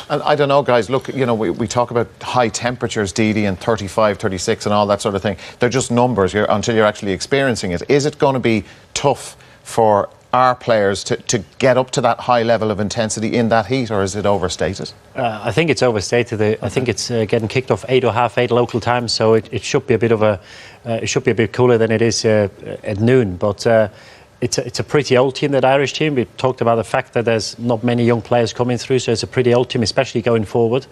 And I don't know, guys, look, you know, we talk about high temperatures, Didi, and 35, 36 and all that sort of thing. They're just numbers until you're actually experiencing it. Is it going to be tough for our players to get up to that high level of intensity in that heat, or is it overstated? I think it's overstated. I think it's getting kicked off 8 or half 8 local time, so it should be a bit of a it should be a bit cooler than it is at noon. But it's a pretty old team, that Irish team. We talked about the fact that there's not many young players coming through, so it's a pretty old team, especially going forward.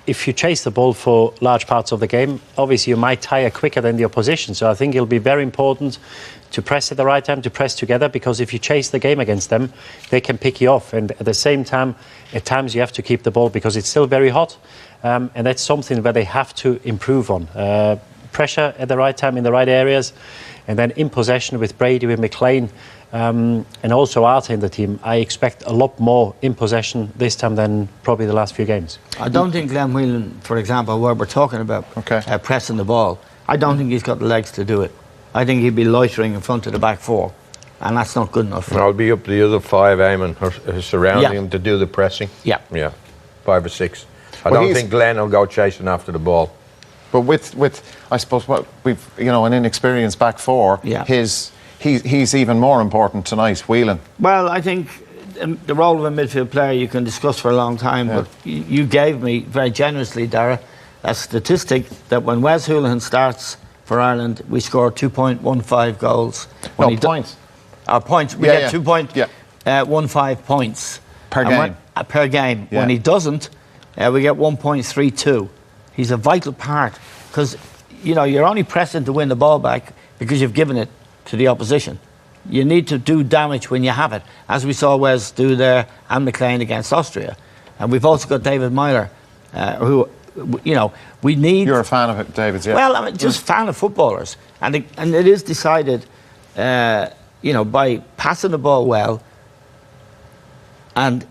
If you chase the ball for large parts of the game, obviously you might tire quicker than the opposition. So I think it'll be very important to press at the right time, to press together, because if you chase the game against them, they can pick you off. And at the same time, at times you have to keep the ball because it's still very hot. And that's something where they have to improve on. Pressure at the right time in the right areas. And then in possession with Brady, with McLean, and also Arta in the team, I expect a lot more in possession this time than probably the last few games. I don't think Glenn Whelan, for example, where we're talking about pressing the ball, I don't think he's got the legs to do it. I think he'd be loitering in front of the back four, and that's not good enough for him. I'll be up to the other 5, Eamon, surrounding him to do the pressing. Yeah. 5 or 6. I don't think Glenn will go chasing after the ball. But with I suppose what we've, you know, an inexperienced back four, he's even more important tonight, Whelan. Well, I think the role of a midfield player you can discuss for a long time, but you gave me very generously, Dara, a statistic that when Wes Hoolahan starts for Ireland, we score 2.15 goals. No, points. Our points. We get 2.15 points per game. Per game. When he doesn't, we get 1.32. He's a vital part, because you know you're only pressing to win the ball back because you've given it to the opposition. You need to do damage when you have it, as we saw Wes do there and McLean against Austria. And we've also got David Myler, who, you know, we need. You're a fan of it, David? Yeah. Well, I'm just a fan of footballers, and it is decided, you know, by passing the ball well and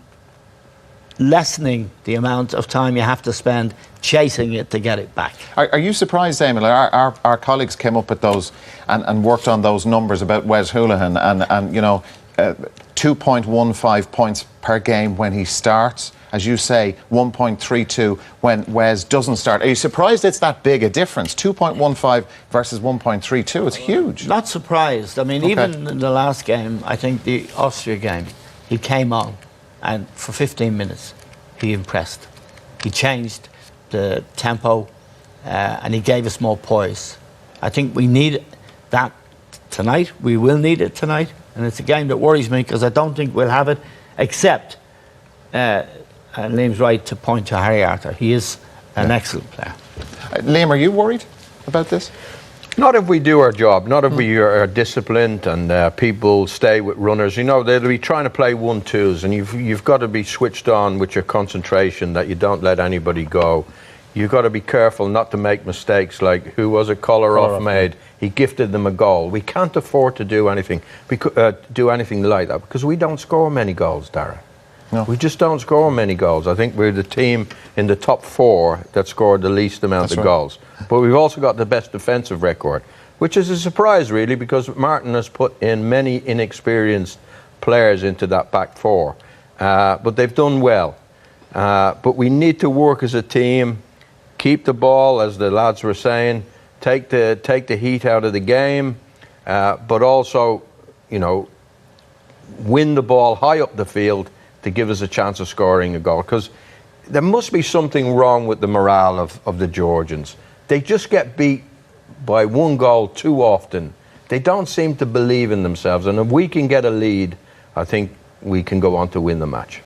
lessening the amount of time you have to spend chasing it to get it back. Are you surprised, Emil? Our colleagues came up with those and worked on those numbers about Wes Hoolahan and you know, 2.15 points per game when he starts. As you say, 1.32 when Wes doesn't start. Are you surprised it's that big a difference? 2.15 versus 1.32. It's huge. Not surprised. I mean, even in the last game, I think the Austria game, he came on and for 15 minutes he impressed. He changed the tempo and he gave us more poise. I think we need that tonight. We will need it tonight, and it's a game that worries me because I don't think we'll have it, except Liam's right to point to Harry Arter. He is an excellent player. Liam, are you worried about this? Not if we do our job, not if we are disciplined and people stay with runners. You know, they'll be trying to play 1-2s, and you've got to be switched on with your concentration that you don't let anybody go. You've got to be careful not to make mistakes like, who was it, Kolarov made? He gifted them a goal. We can't afford to do anything like that because we don't score many goals, Dara. No. We just don't score many goals. I think we're the team in the top 4 that scored the least amount of goals. But we've also got the best defensive record, which is a surprise, really, because Martin has put in many inexperienced players into that back 4. But they've done well. But we need to work as a team, keep the ball, as the lads were saying, take the heat out of the game, but also, you know, win the ball high up the field to give us a chance of scoring a goal, because there must be something wrong with the morale of the Georgians. They just get beat by 1 goal too often. They don't seem to believe in themselves, and if we can get a lead, I think we can go on to win the match.